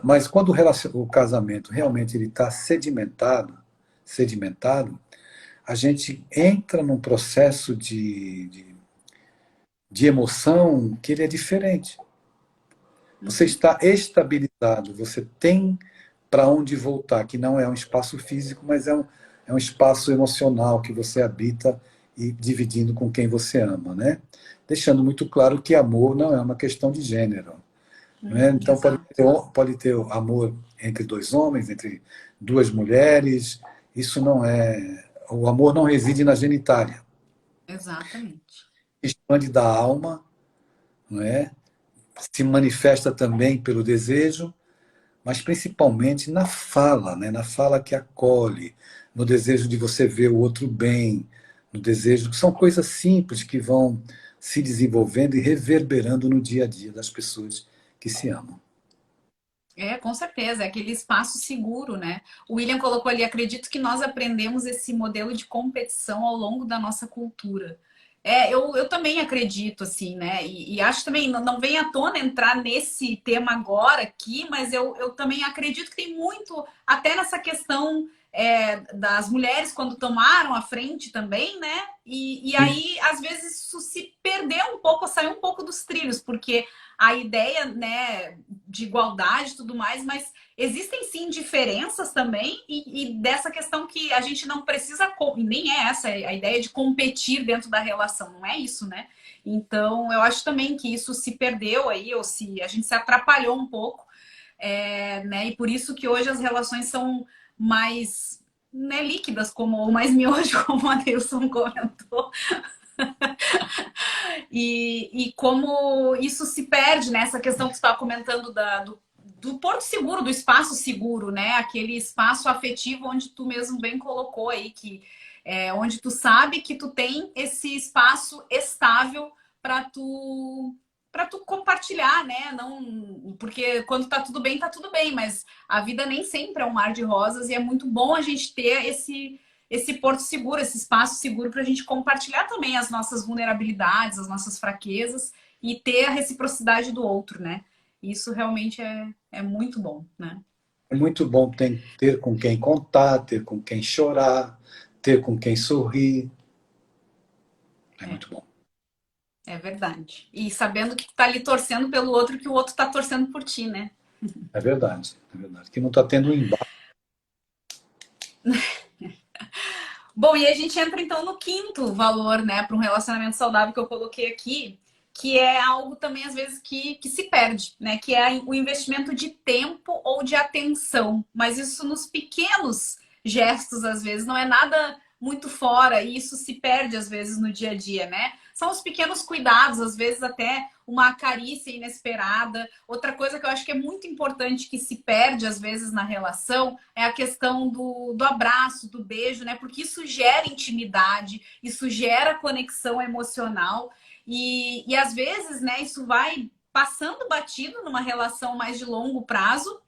Mas quando o casamento realmente ele está sedimentado, a gente entra num processo de emoção que ele é diferente. Você Uhum. está estabilizado, você tem para onde voltar, que não é um espaço físico, mas é um espaço emocional que você habita e dividindo com quem você ama, né? Deixando muito claro que amor não é uma questão de gênero, né? Então Exato, pode ter amor entre dois homens, entre duas mulheres. Isso não é. O amor não reside na genitália. exatamente. Expande da alma, não é? Se manifesta também pelo desejo, mas principalmente na fala, né? Na fala que acolhe, no desejo de você ver o outro bem, no desejo que são coisas simples que vão se desenvolvendo e reverberando no dia a dia das pessoas que se amam. É, com certeza, é aquele espaço seguro, né? O William colocou ali, acredito que nós aprendemos esse modelo de competição ao longo da nossa cultura. Eu também acredito, assim, né? E acho também, não vem à tona entrar nesse tema agora aqui, mas eu também acredito que tem muito, até nessa questão das mulheres quando tomaram a frente também, né? E aí, às vezes, isso se perdeu um pouco, saiu um pouco dos trilhos, porque a ideia, né, de igualdade e tudo mais, mas existem sim diferenças também, e dessa questão que a gente não precisa, e nem é essa a ideia de competir dentro da relação, não é isso, né? Então, eu acho também que isso se perdeu aí, ou se a gente se atrapalhou um pouco, né? E por isso que hoje as relações são mais, né, líquidas, como, ou mais miojo, como a Nilson comentou. E como isso se perde nessa questão que você estava comentando do porto seguro, do espaço seguro, né? Aquele espaço afetivo onde tu mesmo bem colocou aí, que onde tu sabe que tu tem esse espaço estável para tu compartilhar, né? Não, porque quando tá tudo bem, mas a vida nem sempre é um mar de rosas e é muito bom a gente ter esse porto seguro, esse espaço seguro para a gente compartilhar também as nossas vulnerabilidades, as nossas fraquezas e ter a reciprocidade do outro, né? Isso realmente é muito bom, né? É muito bom ter com quem contar, ter com quem chorar, ter com quem sorrir. É É, muito bom. é verdade. E sabendo que tu tá ali torcendo pelo outro, que o outro tá torcendo por ti, né? É verdade. É verdade. Que não está tendo um embate. Bom, e a gente entra então no quinto valor, né, para um relacionamento saudável que eu coloquei aqui, que é algo também às vezes que se perde, né, que é o investimento de tempo ou de atenção, mas isso nos pequenos gestos às vezes não é nada muito fora e isso se perde às vezes no dia a dia, né? São os pequenos cuidados, às vezes até uma carícia inesperada. Outra coisa que eu acho que é muito importante que se perde às vezes na relação é a questão do abraço, do beijo, né? Porque isso gera intimidade, isso gera conexão emocional e às vezes, né, isso vai passando batido numa relação mais de longo prazo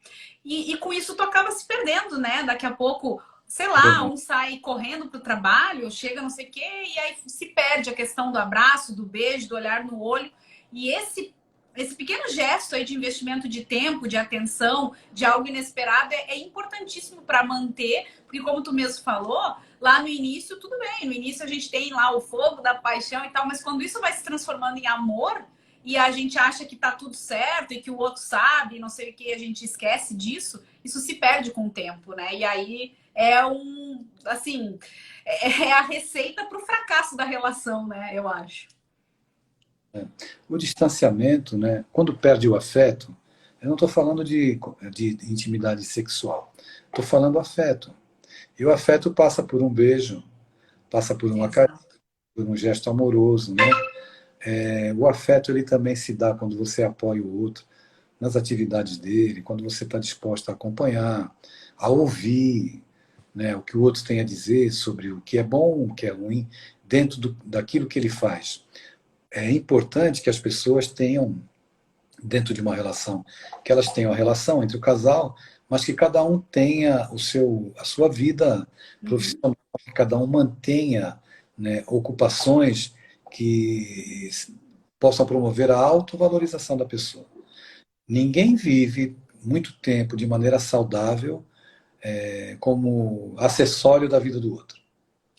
e com isso tu acaba se perdendo, né? Daqui a pouco, sei É lá, verdade. um sai correndo pro trabalho, chega não sei o quê, e aí se perde a questão do abraço, do beijo, do olhar no olho. E esse pequeno gesto aí de investimento de tempo, de atenção, de algo inesperado é importantíssimo para manter, porque como tu mesmo falou, lá no início tudo bem, no início a gente tem lá o fogo da paixão e tal, mas quando isso vai se transformando em amor e a gente acha que tá tudo certo e que o outro sabe, não sei o que, a gente esquece disso, isso se perde com o tempo, né? E aí assim, é a receita para o fracasso da relação, né? Eu acho. O distanciamento, né, quando perde o afeto, eu não estou falando de intimidade sexual, estou falando afeto. E o afeto passa por um beijo, passa por uma carinha, Exato. por um gesto amoroso, né? O afeto ele também se dá quando você apoia o outro nas atividades dele, quando você está disposto a acompanhar, a ouvir, né, o que o outro tem a dizer sobre o que é bom, o que é ruim, dentro daquilo que ele faz. É importante que as pessoas tenham, dentro de uma relação, que elas tenham a relação entre o casal, mas que cada um tenha a sua vida Uhum. profissional, que cada um mantenha, né, ocupações que possam promover a autovalorização da pessoa. Ninguém vive muito tempo de maneira saudável como acessório da vida do outro.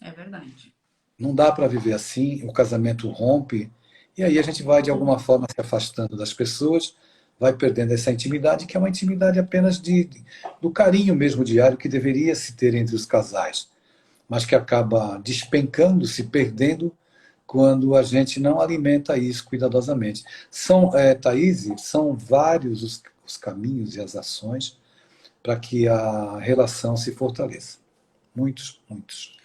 É verdade. Não dá para viver assim, o casamento rompe, e aí a gente vai de alguma forma se afastando das pessoas, vai perdendo essa intimidade, que é uma intimidade apenas do carinho mesmo diário que deveria se ter entre os casais. mas que acaba despencando, se perdendo, quando a gente não alimenta isso cuidadosamente. Thaís, são vários os caminhos e as ações para que a relação se fortaleça. Muitos, muitos.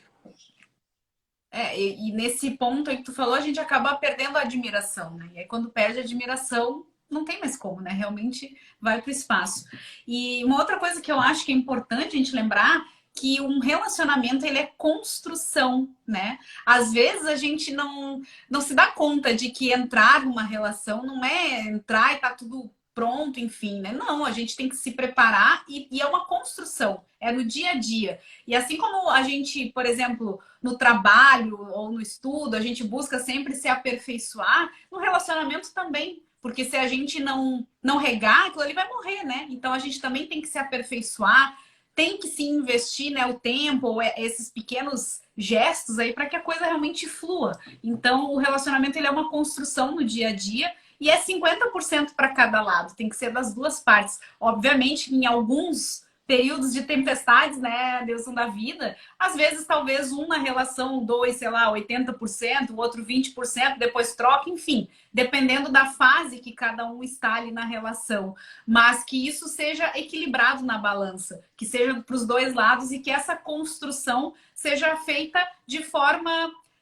E nesse ponto aí que tu falou, a gente acaba perdendo a admiração, né? E aí quando perde a admiração, não tem mais como, né? Realmente vai para o espaço. E uma outra coisa que eu acho que é importante a gente lembrar que um relacionamento ele é construção, né? Às vezes a gente não se dá conta de que entrar numa relação não é entrar e tá tudo pronto, enfim, né? Não, a gente tem que se preparar e é uma construção, é no dia a dia. E assim como a gente, por exemplo, no trabalho ou no estudo, a gente busca sempre se aperfeiçoar, no relacionamento também. Porque se a gente não regar, aquilo ali vai morrer, né? Então a gente também tem que se aperfeiçoar, tem que se investir, né, o tempo, ou esses pequenos gestos aí para que a coisa realmente flua. Então o relacionamento ele é uma construção no dia a dia e é 50% para cada lado, tem que ser das duas partes. Obviamente, em alguns períodos de tempestades, né, Deus da vida, às vezes talvez uma relação doe, sei lá, 80%, o outro 20%, depois troca, enfim, dependendo da fase que cada um está ali na relação, mas que isso seja equilibrado na balança, que seja para os dois lados e que essa construção seja feita de forma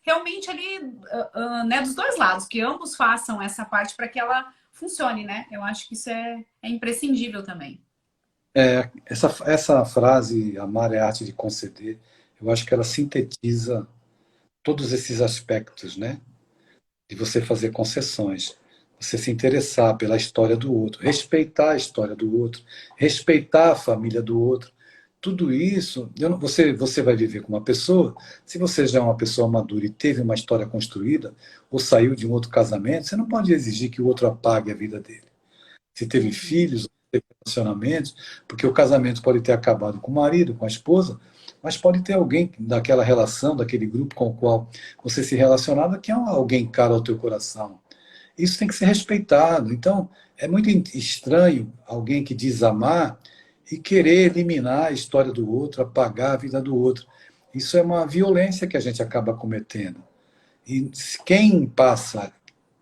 realmente ali, né, dos dois lados, que ambos façam essa parte para que ela funcione, né? Eu acho que isso é imprescindível também. Essa frase, amar é a arte de conceder, eu acho que ela sintetiza todos esses aspectos, né? De você fazer concessões, você se interessar pela história do outro, respeitar a história do outro, respeitar a família do outro. Tudo isso, você vai viver com uma pessoa, se você já é uma pessoa madura e teve uma história construída, ou saiu de um outro casamento, você não pode exigir que o outro apague a vida dele. Se teve filhos, teve relacionamentos, porque o casamento pode ter acabado com o marido, com a esposa, mas pode ter alguém daquela relação, daquele grupo com o qual você se relacionava, que é alguém caro ao teu coração. Isso tem que ser respeitado. Então, é muito estranho alguém que diz amar e querer eliminar a história do outro, apagar a vida do outro. Isso é uma violência que a gente acaba cometendo. E quem passa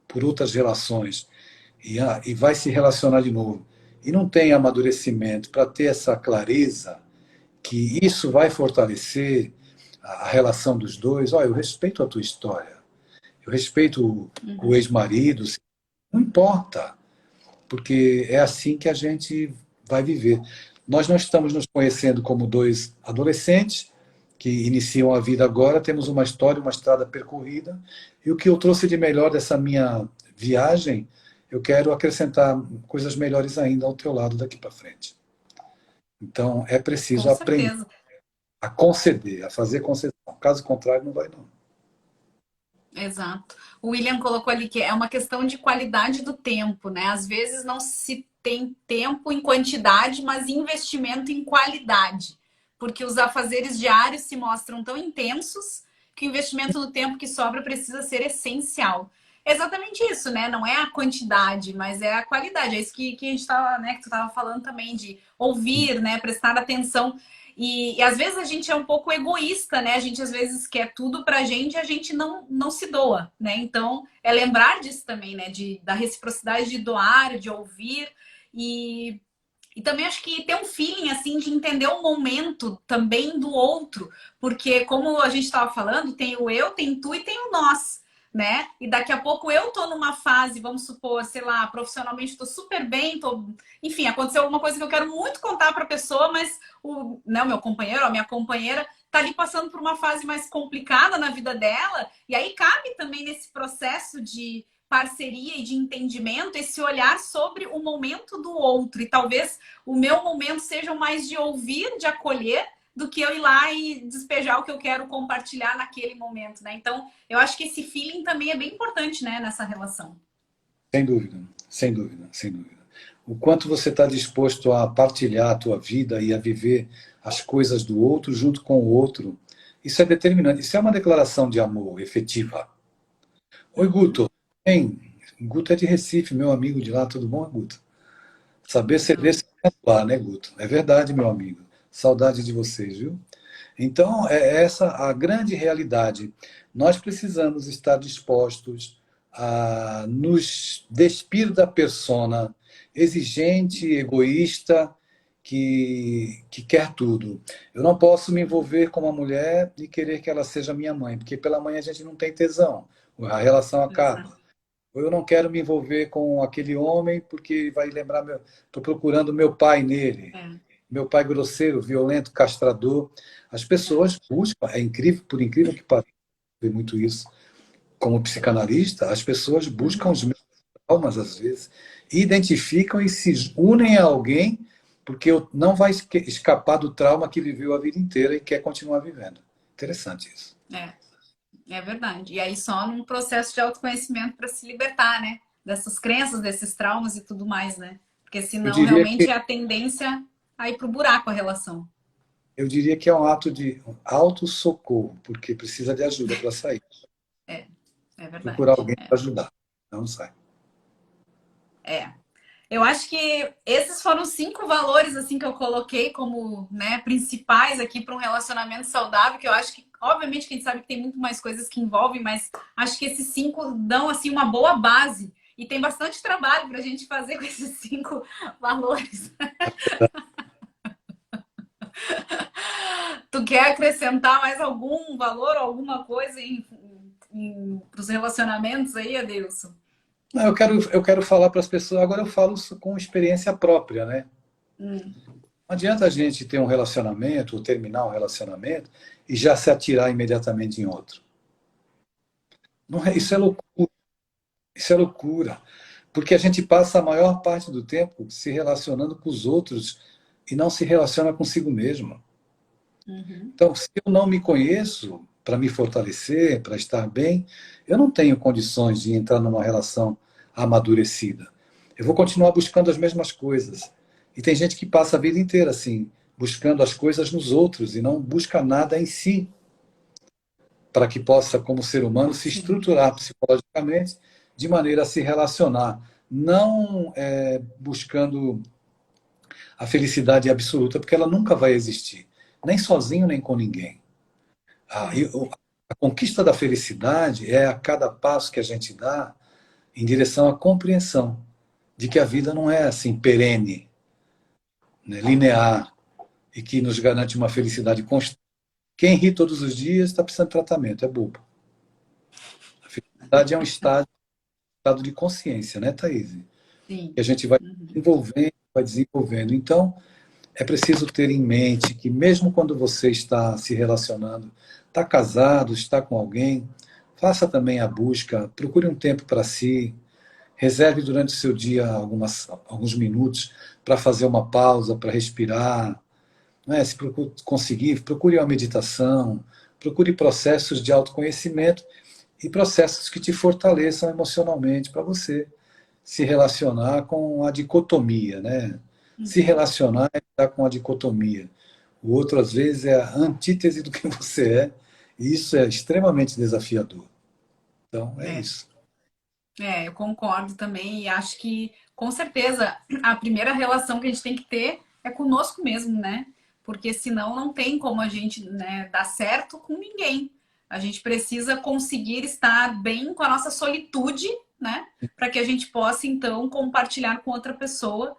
por outras relações e vai se relacionar de novo e não tem amadurecimento para ter essa clareza que isso vai fortalecer a relação dos dois. Olha, eu respeito a tua história, eu respeito o ex-marido, não importa, porque é assim que a gente vai viver. Nós não estamos nos conhecendo como dois adolescentes que iniciam a vida agora, temos uma história, uma estrada percorrida, e o que eu trouxe de melhor dessa minha viagem, eu quero acrescentar coisas melhores ainda ao teu lado daqui para frente. Então, é preciso Com aprender certeza. a conceder, a fazer concessão. Caso contrário, não vai não. Exato. O William colocou ali que é uma questão de qualidade do tempo, né? Às vezes não se tem tempo em quantidade, mas investimento em qualidade. Porque os afazeres diários se mostram tão intensos que o investimento no tempo que sobra precisa ser essencial. É exatamente isso, né? Não é a quantidade, mas é a qualidade. É isso que a gente estava, né? Que tu estava falando também de ouvir, né? Prestar atenção. E às vezes a gente é um pouco egoísta, né? A gente às vezes quer tudo pra gente e a gente não se doa, né? Então, é lembrar disso também, né? Da reciprocidade de doar, de ouvir e, e também acho que ter um feeling, assim, de entender o momento também do outro. Porque como a gente estava falando, tem o eu, tem tu e tem o nós, né? E daqui a pouco eu tô numa fase, vamos supor, sei lá, profissionalmente tô super bem, enfim, aconteceu alguma coisa que eu quero muito contar para a pessoa, mas o meu companheiro, a minha companheira tá ali passando por uma fase mais complicada na vida dela, e aí cabe também nesse processo de parceria e de entendimento esse olhar sobre o momento do outro, e talvez o meu momento seja mais de ouvir, de acolher, do que eu ir lá e despejar o que eu quero compartilhar naquele momento, né? Então, eu acho que esse feeling também é bem importante, né, nessa relação. Sem dúvida, sem dúvida, sem dúvida. O quanto você está disposto a partilhar a tua vida e a viver as coisas do outro junto com o outro, isso é determinante. Isso é uma declaração de amor efetiva. Oi, Uhum. Guto. Bem, Guto é de Recife, meu amigo de lá, tudo bom, Guto? Saber ceder Tudo. sem atuar, né, Guto? É verdade, meu amigo. Saudade de vocês, viu? Então, é essa a grande realidade. Nós precisamos estar dispostos a nos despir da persona exigente, egoísta, que quer tudo. Eu não posso me envolver com uma mulher e querer que ela seja minha mãe, porque pela mãe a gente não tem tesão, a relação acaba. Exato. Ou eu não quero me envolver com aquele homem porque vai lembrar meu, estou procurando meu pai nele, É, meu pai grosseiro, violento, castrador. As é. pessoas buscam, é incrível, por incrível que pareça, ver muito isso. Como psicanalista, as pessoas buscam Uhum. os meus traumas às vezes, identificam e se unem a alguém porque não vai escapar do trauma que viveu a vida inteira e quer continuar vivendo. Interessante isso. É, é verdade. E aí só num processo de autoconhecimento para se libertar, né? Dessas crenças, desses traumas e tudo mais, né? Porque Eu senão diria realmente que é a tendência a ir pro buraco a relação. eu diria que é um ato de autossocorro, porque precisa de ajuda para sair. É, é Procurar verdade. alguém para ajudar. Não sai. É. Eu acho que esses foram 5 valores assim que eu coloquei como, né, principais aqui para um relacionamento saudável, que eu acho que, obviamente, que a gente sabe que tem muito mais coisas que envolvem, mas acho que esses 5 dão assim uma boa base. E tem bastante trabalho para a gente fazer com esses 5 valores. Tu quer acrescentar mais algum valor ou alguma coisa para os relacionamentos aí, Adilson? Não, eu quero falar para as pessoas, agora eu falo com experiência própria, né? Hum, Não adianta a gente ter um relacionamento, ou terminar um relacionamento, e já se atirar imediatamente em outro. Não é, isso é uhum, loucura, isso é loucura. Porque a gente passa a maior parte do tempo se relacionando com os outros e não se relaciona consigo mesmo. uhum, Então, se eu não me conheço para me fortalecer, para estar bem, eu não tenho condições de entrar numa relação amadurecida. Eu vou continuar buscando as mesmas coisas. E tem gente que passa a vida inteira assim, buscando as coisas nos outros e não busca nada em si, para que possa, como ser humano, se sim, estruturar psicologicamente de maneira a se relacionar, não buscando a felicidade absoluta, porque ela nunca vai existir, nem sozinho nem com ninguém. A, é, a conquista da felicidade é a cada passo que a gente dá em direção à compreensão de que a vida não é assim perene, né, linear e que nos garante uma felicidade constante. Quem ri todos os dias está precisando de tratamento, é bobo. A felicidade é um estado de consciência, né, Thaís? Que sim. a gente vai Uhum. desenvolvendo, vai desenvolvendo. Então, é preciso ter em mente que mesmo quando você está se relacionando, está casado, está com alguém, faça também a busca, procure um tempo para si, reserve durante o seu dia alguns minutos para fazer uma pausa, para respirar, não é? Se conseguir, procure uma meditação, procure processos de autoconhecimento e processos que te fortaleçam emocionalmente para você se relacionar com a dicotomia, né? Se Uhum. relacionar é estar com a dicotomia. O outro, às vezes, é a antítese do que você é, e isso é extremamente desafiador. Então, é É, isso. eu concordo também e acho que, com certeza, a primeira relação que a gente tem que ter é conosco mesmo, né? Porque senão não tem como a gente, né, dar certo com ninguém. A gente precisa conseguir estar bem com a nossa solitude, né? Para que a gente possa, então, compartilhar com outra pessoa.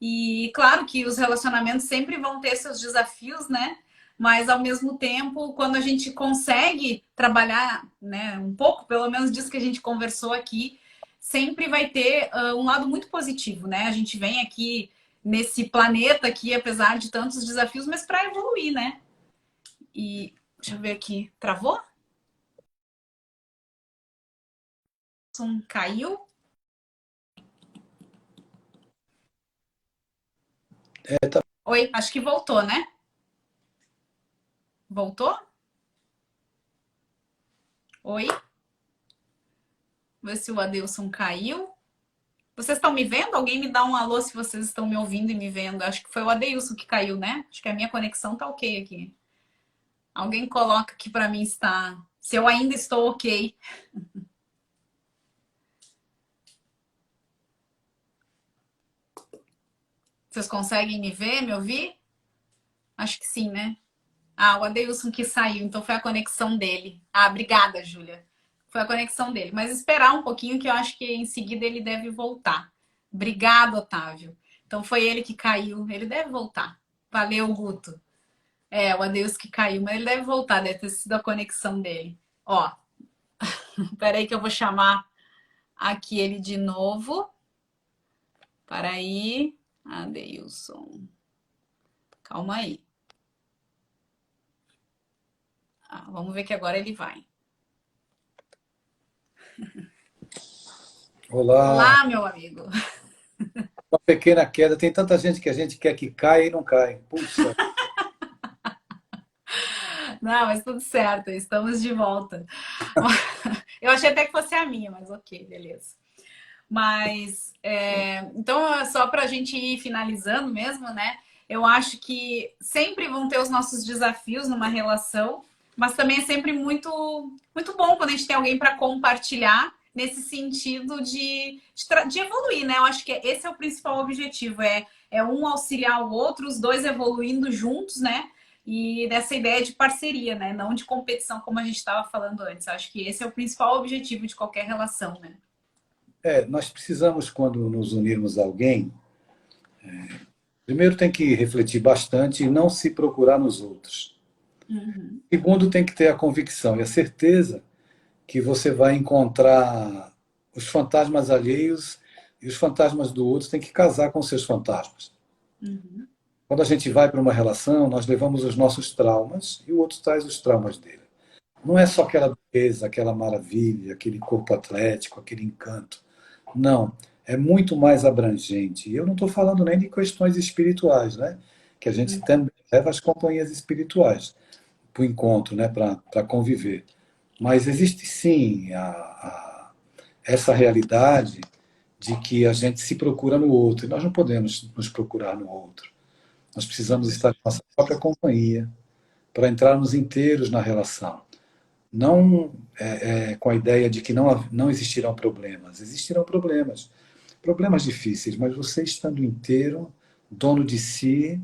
E claro que os relacionamentos sempre vão ter seus desafios, né? Mas ao mesmo tempo, quando a gente consegue trabalhar, né, um pouco, pelo menos disso que a gente conversou aqui, sempre vai ter um lado muito positivo, né? A gente vem aqui nesse planeta aqui, apesar de tantos desafios, mas para evoluir, né? E deixa eu ver aqui, travou? Caiu? É, tá. Oi, acho que voltou, né? Voltou? Oi? Vê se o Adilson caiu. Vocês estão me vendo? Alguém me dá um alô se vocês estão me ouvindo e me vendo. Acho que foi o Adeilson que caiu, né? Acho que a minha conexão tá ok aqui. Alguém coloca aqui para mim está. Se eu ainda estou ok. Vocês conseguem me ver, me ouvir? Acho que sim, né? Ah, o Adeilson que saiu, então foi a conexão dele. Ah, obrigada, Júlia. Foi a conexão dele. Mas esperar um pouquinho que eu acho que em seguida ele deve voltar. Obrigado, Otávio. Então foi ele que caiu. Ele deve voltar. Valeu, Guto. É, o Adeus que caiu, mas ele deve voltar, deve ter sido a conexão dele. Ó, peraí que eu vou chamar aqui ele de novo. Para aí, Adeilson. Calma aí. Ah, vamos ver que agora ele vai. Olá, Olá, meu amigo. uma pequena queda. Tem tanta gente que a gente quer que caia e não cai. Puxa, Não, mas tudo certo, estamos de volta. Eu achei até que fosse a minha, mas ok, beleza. Mas, então, só para a gente ir finalizando mesmo, né? Eu acho que sempre vão ter os nossos desafios numa relação, mas também é sempre muito bom quando a gente tem alguém para compartilhar nesse sentido de evoluir, né? Eu acho que esse é o principal objetivo, é um auxiliar o outro, os dois evoluindo juntos, né? E dessa ideia de parceria, né? Não de competição, como a gente estava falando antes. Eu acho que esse é o principal objetivo de qualquer relação, né? nós precisamos, quando nos unirmos a alguém, primeiro tem que refletir bastante e não se procurar nos outros. Uhum. Segundo, tem que ter a convicção e a certeza que você vai encontrar os fantasmas alheios e os fantasmas do outro têm que casar com seus fantasmas. Uhum. Quando a gente vai para uma relação, nós levamos os nossos traumas e o outro traz os traumas dele. Não é só aquela beleza, aquela maravilha, aquele corpo atlético, aquele encanto. Não, é muito mais abrangente. E eu não estou falando nem de questões espirituais, né? Que a gente também leva as companhias espirituais para o encontro, né? Para conviver. Mas existe sim essa realidade de que a gente se procura no outro. E nós não podemos nos procurar no outro. Nós precisamos estar em nossa própria companhia para entrarmos inteiros na relação. Não com a ideia de que não existirão problemas. Existirão problemas. Problemas difíceis, mas você estando inteiro, dono de si,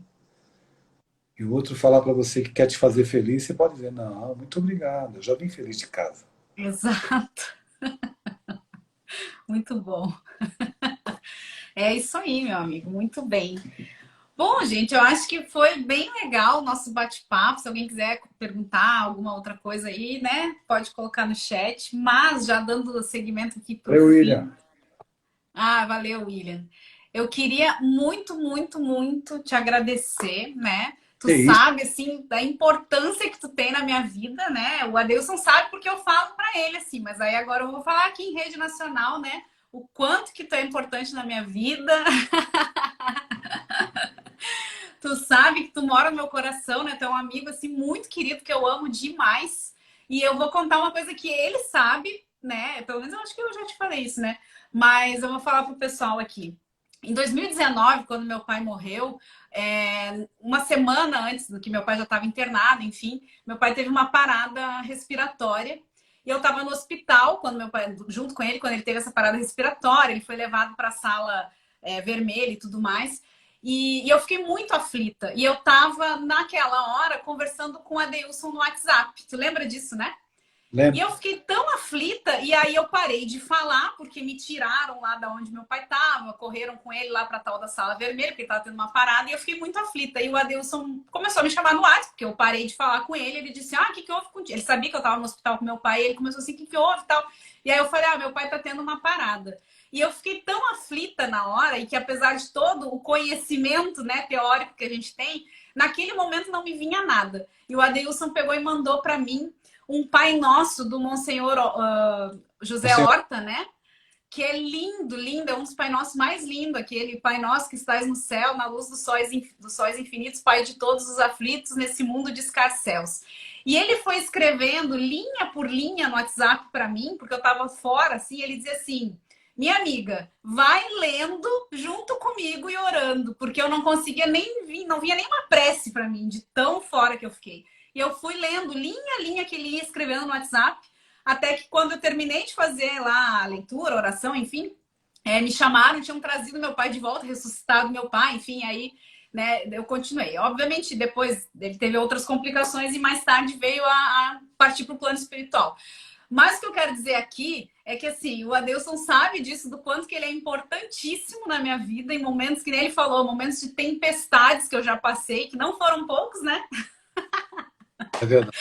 e o outro falar para você que quer te fazer feliz, você pode dizer, não, muito obrigado, eu já vim feliz de casa. Exato, muito bom. É isso aí, meu amigo, muito bem. Bom, gente, eu acho que foi bem legal o nosso bate-papo. Se alguém quiser perguntar alguma outra coisa aí, né, pode colocar no chat. Mas já dando seguimento aqui para o Valeu, fim. William. Ah, valeu, William. Eu queria muito te agradecer, né? Tu Que isso? sabe, assim, da importância que tu tem na minha vida, né? O Adeilson sabe porque eu falo para ele, assim, mas aí agora eu vou falar aqui em rede nacional, né? O quanto que tu é importante na minha vida. Tu sabe que tu mora no meu coração, né? Tu é um amigo, assim, muito querido, que eu amo demais. E eu vou contar uma coisa que ele sabe, né? Pelo menos eu acho que eu já te falei isso, né? Mas eu vou falar pro pessoal aqui. Em 2019, quando meu pai morreu, uma semana antes do que meu pai já estava internado, enfim, meu pai teve uma parada respiratória. E eu estava no hospital quando meu pai, junto com ele, quando ele teve essa parada respiratória, ele foi levado para a sala vermelha e tudo mais. E eu fiquei muito aflita. E eu tava, naquela hora, conversando com a Deilson no WhatsApp. Tu lembra disso, né? E Lembra? eu fiquei tão aflita, e aí eu parei de falar, porque me tiraram lá da onde meu pai estava, correram com ele lá para tal da sala vermelha, porque estava tendo uma parada, e eu fiquei muito aflita. E o Adeilson começou a me chamar no WhatsApp, porque eu parei de falar com ele, ele disse, o que houve contigo? Ele sabia que eu estava no hospital com meu pai, e ele começou assim, o que houve e tal. E aí eu falei, meu pai está tendo uma parada. E eu fiquei tão aflita na hora, e que apesar de todo o conhecimento, né, teórico que a gente tem, naquele momento não me vinha nada. E o Adeilson pegou e mandou para mim um Pai Nosso do Monsenhor José Você, Horta, né? Que é lindo, lindo, é um dos Pai Nossos mais lindos, aquele Pai Nosso que estás no céu, na luz dos sóis infinitos, Pai de todos os aflitos, nesse mundo de escarcéus. E ele foi escrevendo linha por linha no WhatsApp para mim, porque eu estava fora, assim, ele dizia assim, minha amiga, vai lendo junto comigo e orando, porque eu não conseguia nem vir, não vinha nenhuma prece para mim, de tão fora que eu fiquei. E eu fui lendo linha a linha que ele ia escrevendo no WhatsApp, até que quando eu terminei de fazer lá a leitura, a oração, enfim, me chamaram, tinham trazido meu pai de volta, ressuscitado meu pai, enfim, aí né, eu continuei. Obviamente, depois ele teve outras complicações e mais tarde veio a partir para o plano espiritual. Mas o que eu quero dizer aqui é que, assim, o Adeilson sabe disso, do quanto que ele é importantíssimo na minha vida, em momentos que nem ele falou, momentos de tempestades que eu já passei, que não foram poucos, né? É verdade.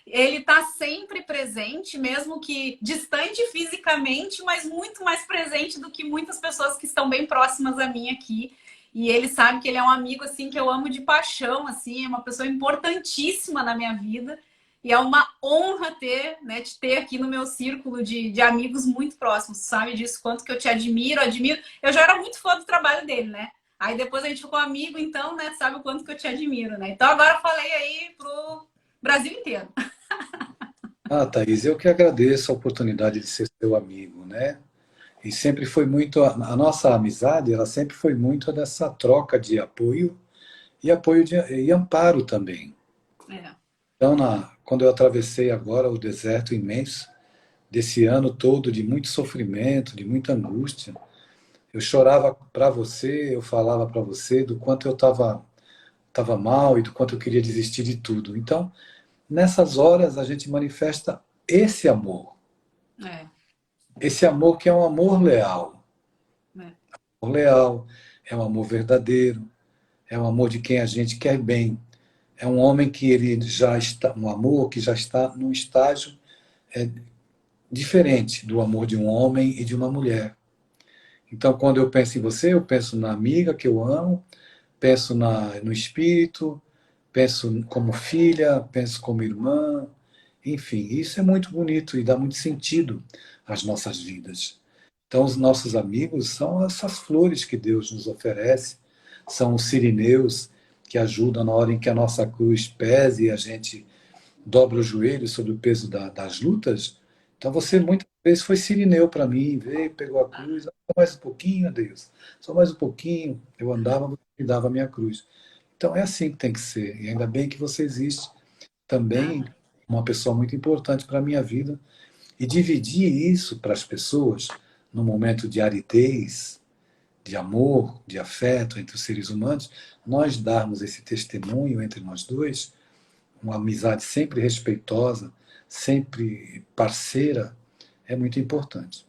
Ele está sempre presente, mesmo que distante fisicamente, mas muito mais presente do que muitas pessoas que estão bem próximas a mim aqui. E ele sabe que ele é um amigo assim que eu amo de paixão, assim, é uma pessoa importantíssima na minha vida. E é uma honra ter, né, te ter aqui no meu círculo de amigos muito próximos. Sabe disso, quanto que eu te admiro. Eu já era muito fã do trabalho dele, né? Aí depois a gente ficou amigo, então, né, sabe o quanto que eu te admiro, né? Então agora eu falei aí pro Brasil inteiro. Ah, Thaís, eu que agradeço a oportunidade de ser seu amigo, né? E sempre foi muito, a nossa amizade, ela sempre foi muito dessa troca de apoio e e amparo também. É. Então, quando eu atravessei agora o deserto imenso desse ano todo de muito sofrimento, de muita angústia, eu chorava para você, eu falava para você do quanto eu estava mal e do quanto eu queria desistir de tudo. Então, nessas horas a gente manifesta É, esse amor que é um amor leal. é, Amor leal é um amor verdadeiro, é um amor de quem a gente quer bem. É um homem que ele já está, um amor que já está num estágio diferente do amor de um homem e de uma mulher. Então, quando eu penso em você, eu penso na amiga que eu amo, penso no espírito, penso como filha, penso como irmã, enfim, isso é muito bonito e dá muito sentido às nossas vidas. Então, os nossos amigos são essas flores que Deus nos oferece, são os sirineus que ajudam na hora em que a nossa cruz pese e a gente dobra o joelho sob o peso das lutas. Então, você muitas vezes foi sirineu para mim, veio, pegou a cruz, só mais um pouquinho, Deus, só mais um pouquinho. Eu andava, você me dava a minha cruz. Então, é assim que tem que ser. E ainda bem que você existe também, uma pessoa muito importante para a minha vida. E dividir isso para as pessoas, no momento de aridez, de amor, de afeto entre os seres humanos, nós darmos esse testemunho entre nós dois, uma amizade sempre respeitosa, sempre parceira, é muito importante.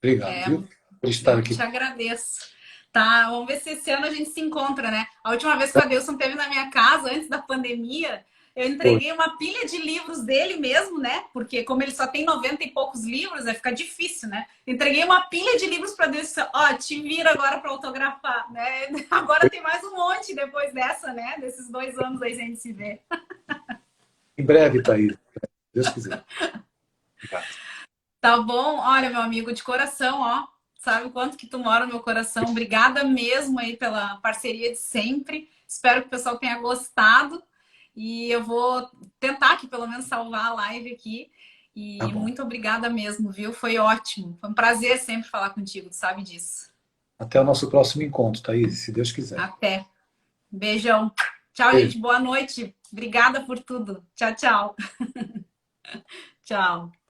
Obrigado, é, viu? Por estar eu que aqui. te agradeço. Tá, vamos ver se esse ano a gente se encontra, né? A última vez que o Adelson esteve na minha casa, antes da pandemia, eu Poxa, entreguei uma pilha de livros dele mesmo, né? Porque como ele só tem 90 e poucos livros, vai ficar difícil, né? Entreguei uma pilha de livros para Deus, ó, te vira agora para autografar, né? Agora tem mais um monte depois dessa, né? Desses 2 anos aí sem a gente se ver. em breve, Thaís, se Deus quiser. Obrigado. Tá bom? Olha, meu amigo, de coração, ó. Sabe o quanto que tu mora no meu coração. Obrigada mesmo aí pela parceria de sempre. Espero que o pessoal tenha gostado. E eu vou tentar aqui, pelo menos, salvar a live aqui. Tá E bom. muito obrigada mesmo, viu? Foi ótimo. Foi um prazer sempre falar contigo, tu sabe disso. Até o nosso próximo encontro, Thaís, se Deus quiser. Até. Beijão. Tchau, Beijo. gente. Boa noite. Obrigada por tudo. Tchau, tchau. Tchau.